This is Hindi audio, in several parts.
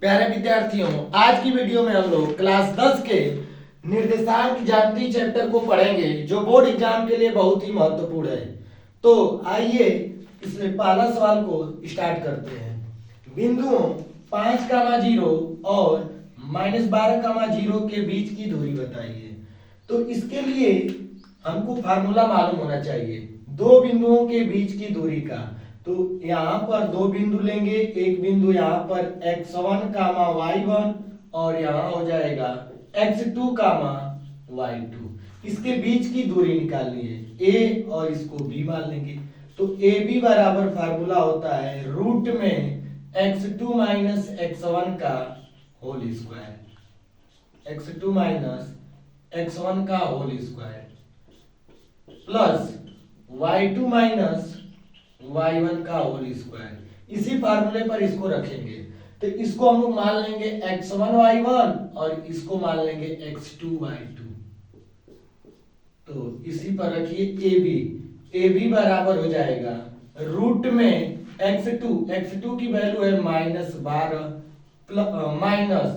प्यारे विद्यार्थियों, आज की वीडियो में हम लोग क्लास 10 के निर्देशांक ज्यामिति चैप्टर को पढ़ेंगे जो बोर्ड एग्जाम के लिए बहुत ही महत्वपूर्ण है। तो आइए इसमें पहला सवाल को स्टार्ट करते हैं। बिंदुओं 5,0 और -12,0 के बीच की दूरी बताइए। तो इसके लिए हमको फार्मूला मालूम होना चाहिए दो बिंदुओं के बीच की दूरी का। तो यहाँ पर दो बिंदु लेंगे, एक बिंदु यहाँ पर x1 कामा y1 और यहाँ हो जाएगा x2 कामा y2। इसके बीच की दूरी निकालनी है a और इसको b मान लेंगे। तो ab बराबर फार्मूला होता है रूट में x2 माइनस x1 का whole square, x2 minus x1 का whole square plus y2 minus y1 का होल स्क्वायर। इसी फार्मूले पर इसको रखेंगे तो इसको हम लोग मान लेंगे x1 y1 और इसको मान लेंगे x2 y2। तो इसी पर रखिए ab बराबर हो जाएगा रूट में x2 की वैल्यू है -12 माइनस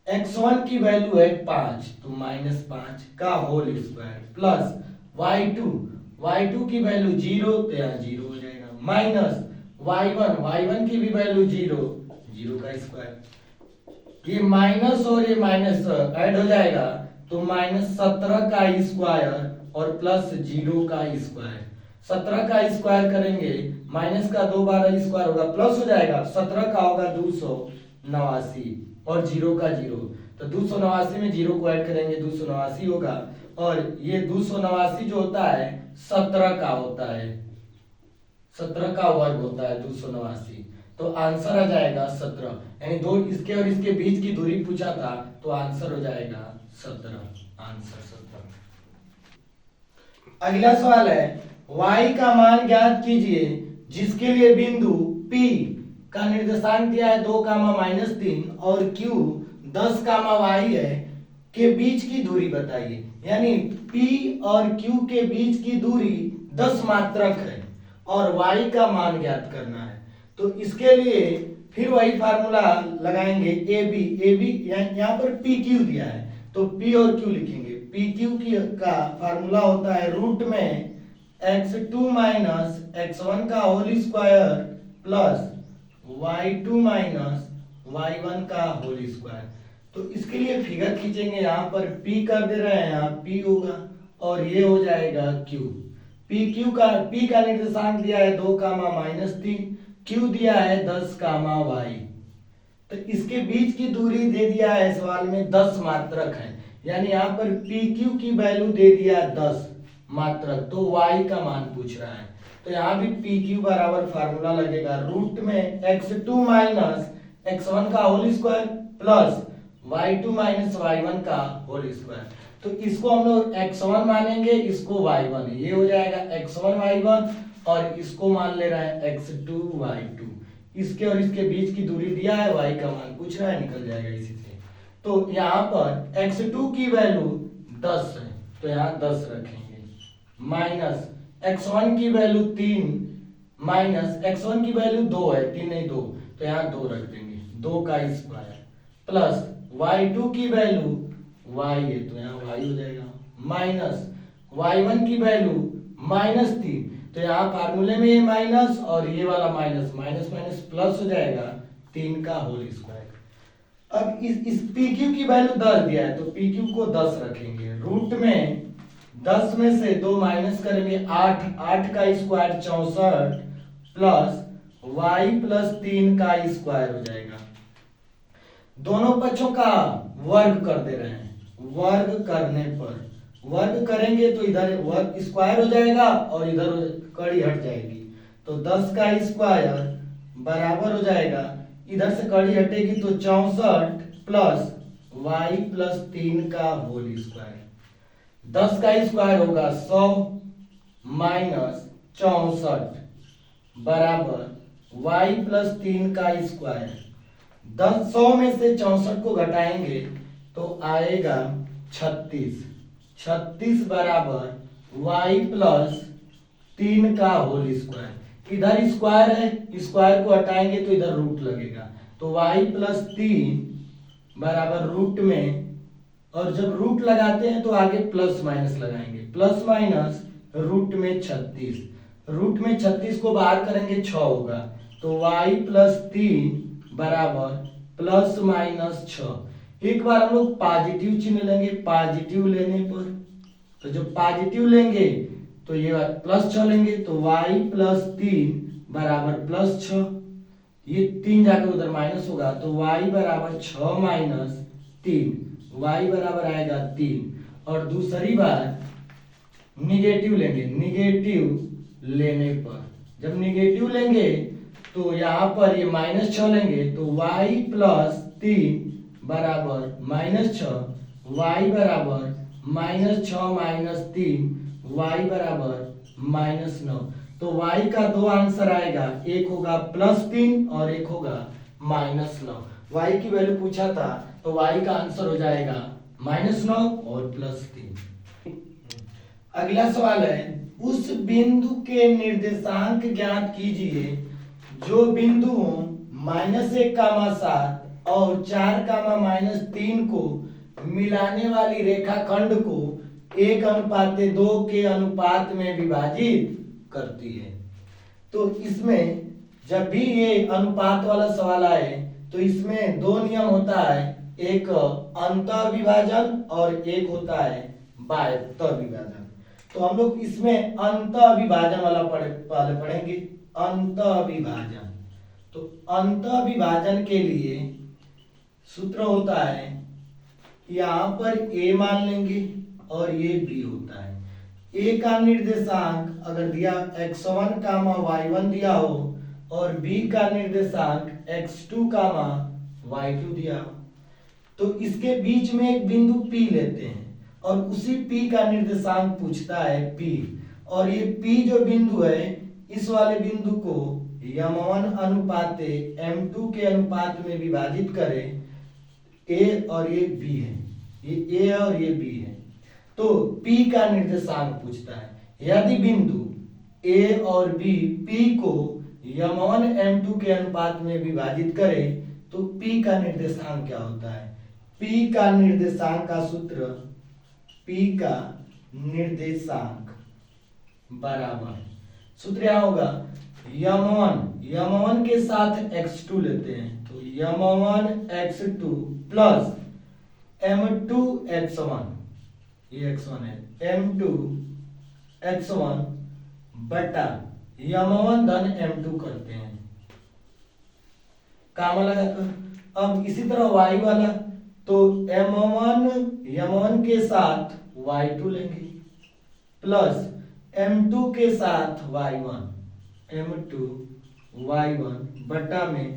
x1 की वैल्यू है 5 तो -5 का होल स्क्वायर प्लस y2 की वैल्यू 0 तो यहाँ 0 हो जाएगा माइनस y1 की भी वैल्यू 0 का स्क्वायर। ये माइनस और ये माइनस ऐड हो जाएगा तो -17 का स्क्वायर और प्लस 0 का स्क्वायर। 17 का स्क्वायर करेंगे माइनस का 2 बार स्क्वायर होगा प्लस हो जाएगा 17 का होगा 289 और 0 का 0 तो 289 में 0 को ऐड करेंगे 289 होगा और ये 289 जो होता है 17 का होता है, 17 का वर्ग होता है 289। तो आंसर आ जाएगा 17, यानी दो इसके और इसके बीच की दूरी पूछा था तो आंसर हो जाएगा 17, आंसर 17। अगला सवाल है y का मान ज्ञात कीजिए जिसके लिए बिंदु P का निर्देशांक दिया है 2, -3 और Q 10, y है के बीच की दूरी बताइए। यानी P और Q के बीच की दूरी 10 मात्रक है और y का मान ज्ञात करना है। तो इसके लिए फिर वही फार्मूला लगाएंगे AB यहाँ पर PQ दिया है तो P और Q लिखेंगे। PQ की का फार्मूला होता है रूट में x2 माइनस x1 का whole square plus y2 minus y1 का होल स्क्वायर। तो इसके लिए फिगर खींचेंगे, यहाँ पर P कर दे रहे हैं, यहाँ P होगा और ये हो जाएगा Q। P का निर्देशांक दिया है 2, -3, Q दिया है 10, y। तो इसके बीच की दूरी दे दिया है सवाल में 10 मात्रक है, यानी यहाँ पर PQ की वैल्यू दे दिया 10 मात्रक तो y का मान पूछ रहा है। तो यहाँ भी PQ बराबर फार्मूला लगेगा रूट में x2 माइनस x1 का whole square plus y2 minus y1 का होल स्क्वायर। तो इसको हम लोग x1 मानेंगे, इसको y1, ये हो जाएगा x1 y1 और इसको मान ले रहा है x2 y2। इसके और इसके बीच की दूरी दिया है, y का मान पूछ रहा है, निकल जाएगा इसी से। तो यहाँ पर x2 की वैल्यू 10 है तो यहाँ 10 रखेंगे माइनस x1 की वैल्यू 3 माइनस x1 की वैल्यू 2 है, 3 नहीं 2 तो यहाँ 2 रख देंगे, 2 का स्क्वायर प्लस y2 की वैल्यू y है तो यहाँ y हो जाएगा माइनस y1 की वैल्यू -3 तो यहाँ फार्मूले में ये माइनस और ये वाला माइनस माइनस प्लस हो जाएगा 3 का होल स्क्वायर। अब इस PQ की वैल्यू 10 दिया है तो PQ को 10 रखेंगे रूट में 10 में से 2 माइनस करेंगे 8 का स्क्वायर 64 प्लस y प्लस 3 का स्क्वायर हो जाएगा। दोनों पक्षों का वर्ग कर दे रहे हैं, वर्ग करने पर वर्ग करेंगे तो इधर वर्ग स्क्वायर हो जाएगा और इधर कड़ी हट जाएगी तो 10 का स्क्वायर बराबर हो जाएगा, इधर से कड़ी हटेगी तो 64 प्लस y प्लस 3 का होल स्क्वायर। 10 का स्क्वायर होगा 100 माइनस 64 बराबर y प्लस 3 का स्क्वायर। 100 में से 64 को घटाएंगे तो आएगा 36 बराबर y प्लस 3 का होल स्क्वायर। इधर स्क्वायर है, स्क्वायर को हटाएंगे तो इधर रूट लगेगा तो y प्लस 3 बराबर रूट में, और जब रूट लगाते हैं तो आगे प्लस माइनस लगाएंगे, प्लस माइनस रूट में 36, रूट में 36 को बाहर करेंगे 6 होगा, तो y प्लस 3 बराबर प्लस माइनस 6। एक बार हम लोग पॉजिटिव चिन्ह लेंगे, पॉजिटिव लेने पर तो जब पॉजिटिव लेंगे तो ये प्लस 6 लेंगे, तो y प्लस 3 बराबर प्लस 6, ये 3 जाकर उधर माइनस होगा, तो y बराबर 6 माइनस 3, y बराबर आएगा 3। और दूसरी बार निगेटिव लेंगे, निगेटिव लेने पर जब निगेटिव लेंगे तो यहाँ पर ये माइनस 6 लेंगे, तो y प्लस 3 बराबर माइनस 6, y बराबर माइनस 6 माइनस 3, y बराबर माइनस 9। तो y का दो आंसर आएगा, एक होगा प्लस 3 और एक होगा माइनस 9। y की वैल्यू पूछा था तो y का आंसर हो जाएगा माइनस 9 और प्लस 3। अगला सवाल है, उस बिंदु के निर्देशांक ज्ञात कीजिए जो बिंदुओं -1, 7 और 4, -3 को मिलाने वाली रेखाखंड को 1:2 के अनुपात में विभाजित करती है। तो इसमें जब भी ये अनुपात वाला सवाल आए तो इसमें दो नियम होता है, एक अंतः विभाजन और एक होता है बाह्यतः विभाजन। तो हम लोग इसमें अंतः विभाजन वाला पहले पढ़ेंगे, अंतः विभाजन। तो अंतः विभाजन के लिए सूत्र होता है, यहाँ पर a मान लेंगे और ये b होता है। a का निर्देशांक अगर दिया x1, y1 दिया हो और b का निर्देशांक x2, y2 दिया हो, तो इसके बीच में एक बिंदु p लेते हैं और उसी p का निर्देशांक पूछता है p, और ये p जो बिंदु है इस वाले बिंदु को m1 अनुपाते m2 के अनुपात में विभाजित करें, a और ये b है, ये a और ये b है, तो p का निर्देशांक पूछता है। यदि बिंदु a और b p को m1 m2 के अनुपात में विभाजित करें तो p का निर्देशांक क्या होता है? p का निर्देशांक का सूत्र, p का निर्देशांक बराबर, सूत्र यहाँ होगा m1 के साथ x2 लेते हैं, तो m1 x2 plus m2 x1, ये x1 है, m2 x1 बटा m1 धन m2 करते हैं, कामा लगाकर। अब इसी तरह y वाला, तो m1 के साथ y2 लेंगे प्लस m2 के साथ y1, m2 y1 बटा में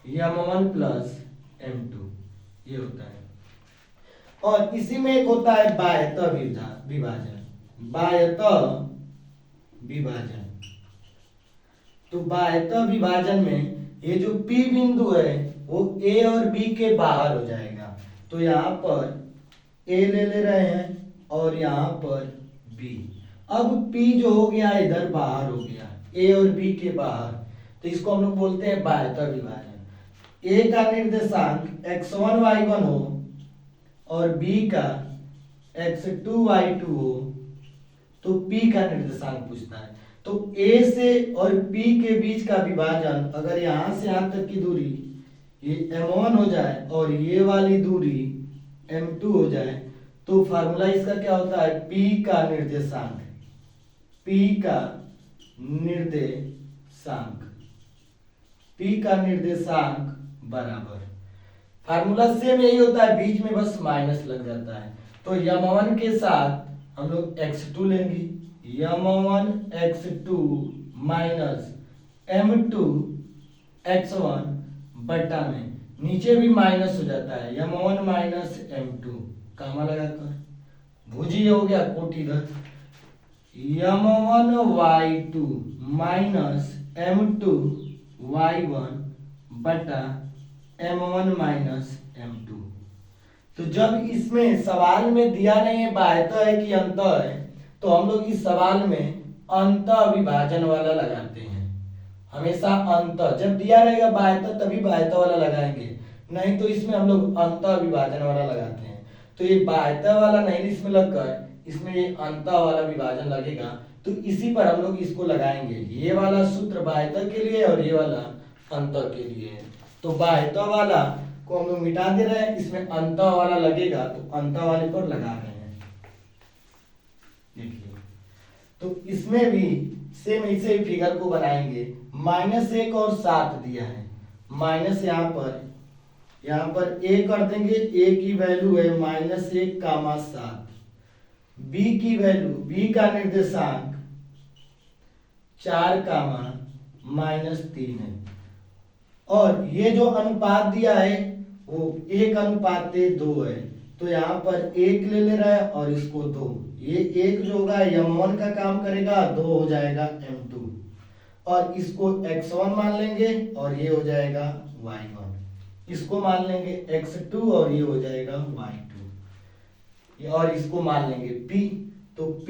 m1 प्लस m2, ये होता है। और इसी में एक होता है बाह्यतः विभाजन, बाह्यतः विभाजन। तो बाह्यतः विभाजन में ये जो P बिंदु है वो A और B के बाहर हो जाएगा, तो यहाँ पर A ले रहे हैं और यहाँ पर B। अब P जो हो गया इधर बाहर हो गया, A और B के बाहर, तो इसको हम लोग बोलते हैं बाह्यतः विभाजन। A का निर्देशांक x1 y1 हो और B का x2 y2 हो, तो P का निर्देशांक पूछता है। तो A से और P के बीच का विभाजन, अगर यहाँ से यहाँ तक की दूरी ये m1 हो जाए और ये वाली दूरी m2 हो जाए, तो फार्मूला इसका क्या होता है? P का निर्देशांक, P का निर्देशांक, P का निर्देशांक बराबर, फार्मूला सेम यही होता है, बीच में बस माइनस लग जाता है। तो m1 के साथ हम लोग x2 लेंगे, m1 x2 minus m2 x1 बटा में, नीचे भी माइनस हो जाता है, m1 माइनस m2, कामा लगाकर भुजी हो गया कोटि इधर, m1 y2 minus m2 y1 बटा m1 माइनस m2। तो जब इसमें सवाल में दिया नहीं है बाह्यतः है कि अंतः है, तो हम लोग इस सवाल में अंतः विभाजन वाला लगाते हैं, हमेशा अंत जब दिया रहेगा बाह्यतः तभी बाह्यतः वाला लगाएंगे, नहीं तो इसमें हम लोग अंत विभाजन वाला लगाते हैं। तो ये बाह्यतः वाला नहीं इसमें लगकर इसमें ये अंत वाला विभाजन लगेगा, तो इसी पर हम लोग इसको लगाएंगे। ये वाला सूत्र बाह्यतः के लिए और ये वाला अंत के लिए है। तो बाह्यतः वाला को हम लोग मिटा दे रहे हैं, इसमें अंत वाला लगेगा तो अंत वाले पर लगा रहे हैं। देखिए तो इसमें भी सेम ऐसे ही फिगर को बनाएंगे। -1 और 7 दिया है, माइनस यहाँ पर a कर देंगे। a की वैल्यू है -1, 7। b की वैल्यू, b का निर्देशांक 4, -3 है। और ये जो अनुपात दिया है वो 1:2 है, तो यहाँ पर 1 ले रहा है और इसको 2। ये 1 जो होगा m1 का काम करेगा, 2 हो जाएगा m2, और इसको x1 मान लेंगे और ये हो जाएगा y1। इसको मान लेंगे x2 और ये हो जाएगा y2, और इसको मान लेंगे p। तो p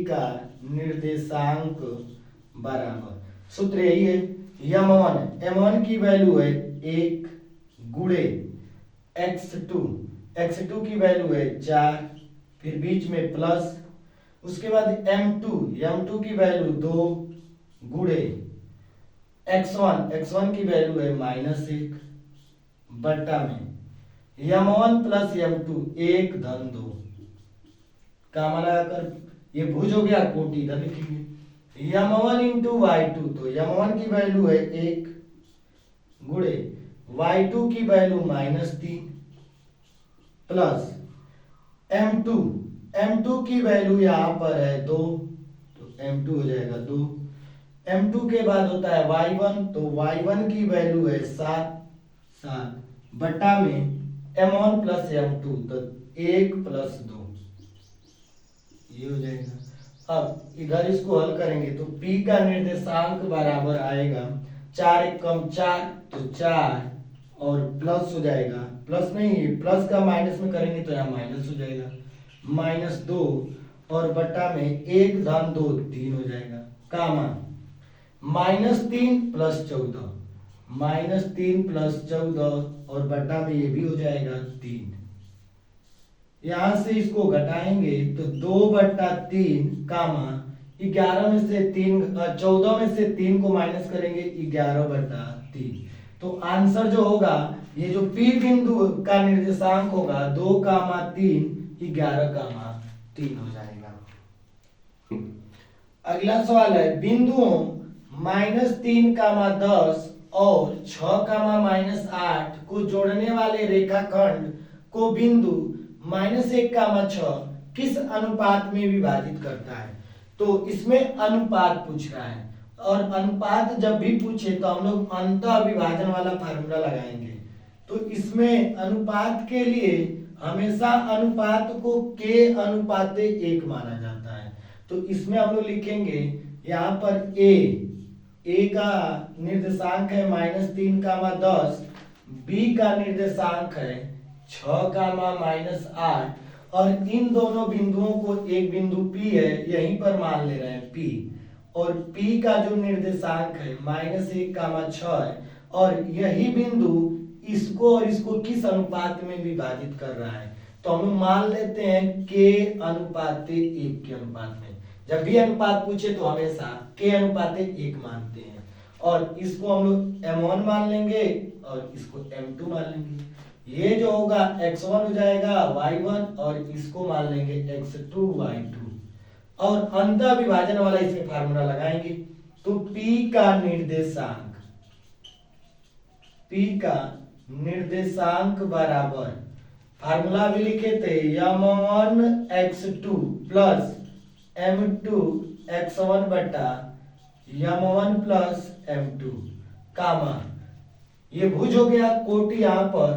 का निर्देशांक बराबर, सूत्र यही है, m1 की वैल्यू है 1 गुणे x2 की वैल्यू है 4, फिर बीच में प्लस, उसके बाद m2 की वैल्यू 2 गुणे x1 की वैल्यू है -1 बट्टा में m1 प्लस m2 1 धन 2, कामा लगाकर ये भुज हो गया, कोटि इधर लिखेंगे। m1 इंटू y2, तो m1 की वैल्यू है 1 गुणे y2 की वैल्यू -3 प्लस m2 की वैल्यू यहाँ पर है 2, तो m2 हो जाएगा 2। m2 के बाद होता है y1, तो y1 की वैल्यू है 7 बट्टा में m1 प्लस m2, तो 1 प्लस 2, ये हो जाएगा। अब इधर इसको हल करेंगे तो p का निर्देशांक बराबर आएगा 4 एकम 4, तो 4 और प्लस हो जाएगा, प्लस नहीं प्लस का माइनस में करेंगे तो यहाँ माइनस हो जाएगा, -2 और बट्टा में 1 धन 2 3 हो जाएगा, कामा -3 प्लस 14 और बट्टा में ये भी हो जाएगा 3। यहां से इसको घटाएंगे तो 2/3 कामा 11 में से 3 14 में से 3 को माइनस करेंगे 11/3। तो आंसर जो होगा, ये जो P बिंदु का निर्देशांक होगा 2,3 11,3 हो जाएगा। अगला सवाल है, बिंदुओं -3,10 और 6,-8 को जोड़ने वाले रेखाखंड को बिंदु -1,6 किस अनुपात में विभाजित करता है। तो इसमें अनुपात पूछ रहा है, और अनुपात जब भी पूछे तो हम लोग अंतः विभाजन वाला फार्मूला लगाएंगे। तो इसमें अनुपात के लिए हमेशा अनुपात को k/1 माना जाता है। तो इसमें हम लोग लिखेंगे यहाँ पर a का निर्देशांक है -3,10, b का निर्देशांक है 6,-8, और इन दोनों बिंदुओं को एक बिंदु P है यहीं पर मान ले रहे हैं P, और P का जो निर्देशांक है -1,6 है, और यही बिंदु इसको और इसको किस अनुपात में विभाजित कर रहा है। तो हम लोग मान लेते हैं k/1 के अनुपात में। जब भी अनुपात पूछे तो हमेशा k/1 मानते हैं, और इसको हम लोग m1 मान लेंगे और इसको m2 मान लेंगे। ये जो होगा x1 हो जाएगा y1, और इसको मान लेंगे x2 y2, और अंतः विभाजन वाला इसमें फार्मूला लगाएंगे। तो P का निर्देशांक बराबर, फार्मूला भी लिखे थे, m1 x2 plus m2 x1 बटा m1 प्लस m2, कामा ये भुज हो गया, कोटि यहाँ पर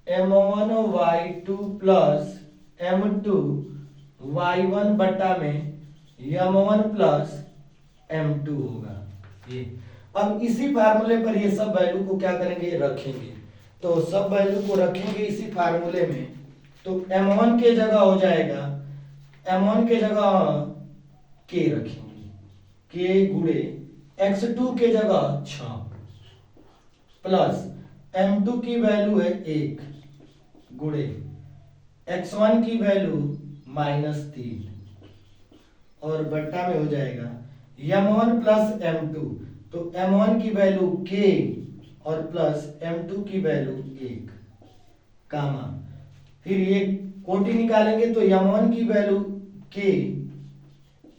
m1 y2 plus m2 y1 बटा में m1 प्लस m2 होगा। ये अब इसी फार्मूले पर ये सब वैल्यू को क्या करेंगे, रखेंगे। तो सब वैल्यू को रखेंगे इसी फार्मूले में, तो m1 के जगह हो जाएगा, m1 के जगह k रखेंगे, k गुणे x2 के जगह 6 प्लस m2 की वैल्यू है 1 गुणे x1 की वैल्यू -3 और बट्टा में हो जाएगा m1 प्लस m2, तो m1 की वैल्यू k और प्लस m2 की वैल्यू 1 कामा, फिर ये कोटि निकालेंगे तो m1 की वैल्यू k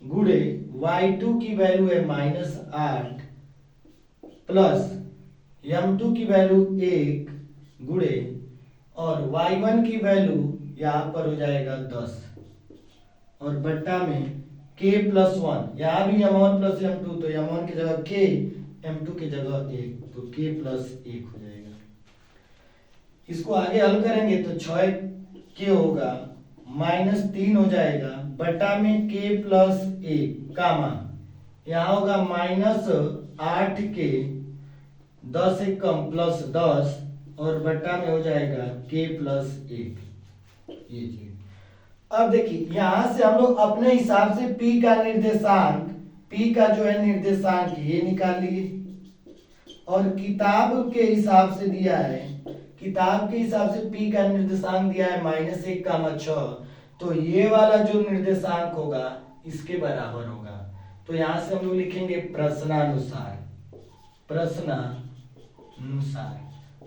गुणे y2 की वैल्यू है -8 प्लस m2 की वैल्यू 1 गुणे और y1 की वैल्यू यहाँ पर हो जाएगा 10 और बट्टा में k प्लस 1, यहाँ भी m1 प्लस m2, तो m1 की जगह k, m2 की जगह 1, तो k प्लस 1 हो जाएगा। इसको आगे हल करेंगे तो 6k होगा -3 हो जाएगा बट्टा में k प्लस 1 कामा, यहाँ होगा -8k 10 एक कम प्लस 10 और बट्टा में हो जाएगा k प्लस 1। ये चीज अब देखिए यहां से हम लोग अपने हिसाब से p का निर्देशांक, p का जो है निर्देशांक ये निकाल लिए और किताब के हिसाब से दिया है, किताब के हिसाब से p का निर्देशांक दिया है -1,6, तो ये वाला जो निर्देशांक होगा इसके बराबर होगा। तो यहां से हम लोग लिखेंगे प्रश्नानुसार,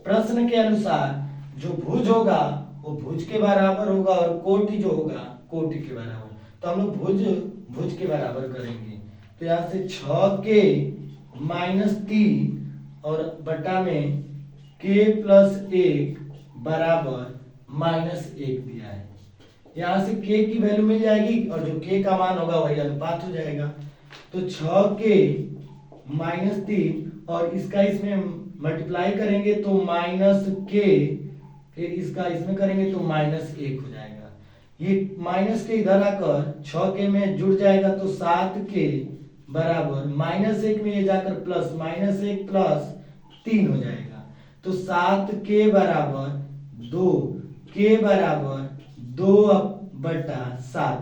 प्रश्न के अनुसार जो भुज होगा वो भुज के बराबर होगा और कोटि जो होगा कोटि के बराबर, तो हम लोग भुज के बराबर करेंगे। तो यहाँ से 6k -3 और बटा में k प्लस 1 बराबर -1 दिया है। यहाँ से k की वैल्यू मिल जाएगी और जो k का मान होगा वही अनुपात हो जाएगा। तो 6k -3 और इसका इसमें मल्टीप्लाई करेंगे तो -k, फिर इसका इसमें करेंगे तो -1 हो जाएगा। ये माइनस के इधर आकर 6k में जुड़ जाएगा तो 7k बराबर -1 में ये जाकर प्लस -1 प्लस 3 हो जाएगा। तो 7k बराबर 2, k बराबर 2/7।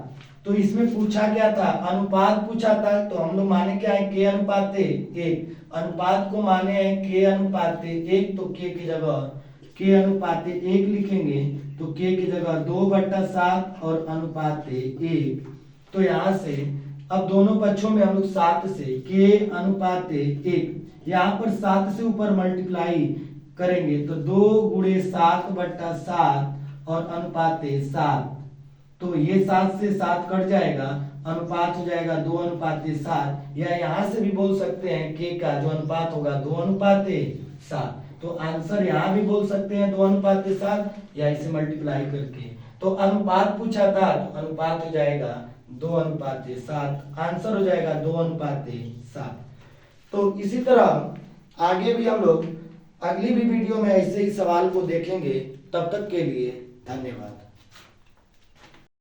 तो इसमें पूछा क्या था, अनुपात पूछा था, तो हम लोग माने क्या है k अनुपात 1, अनुपात को माने हैं k अनुपात 1, तो k की जगह k अनुपात 1 लिखेंगे तो k की जगह 2/7 और अनुपात 1। तो यहाँ से अब दोनों पक्षों में हम लोग 7 से k अनुपात 1, यहाँ पर 7 से ऊपर मल्टीप्लाई करेंगे तो 2 गुणे 7/7 और अनुपात 7, तो ये 7 से 7 कट जाएगा, अनुपात हो जाएगा 2/7, या यहाँ से भी बोल सकते हैं k का जो अनुपात होगा 2/7। तो आंसर यहाँ भी बोल सकते हैं 2/7 या इसे मल्टीप्लाई करके। तो अनुपात पूछा था तो अनुपात हो जाएगा 2/7, आंसर हो जाएगा 2/7। तो इसी तरह आगे भी हम लोग अगली भी वीडियो में ऐसे ही सवाल को देखेंगे। तब तक के लिए धन्यवाद।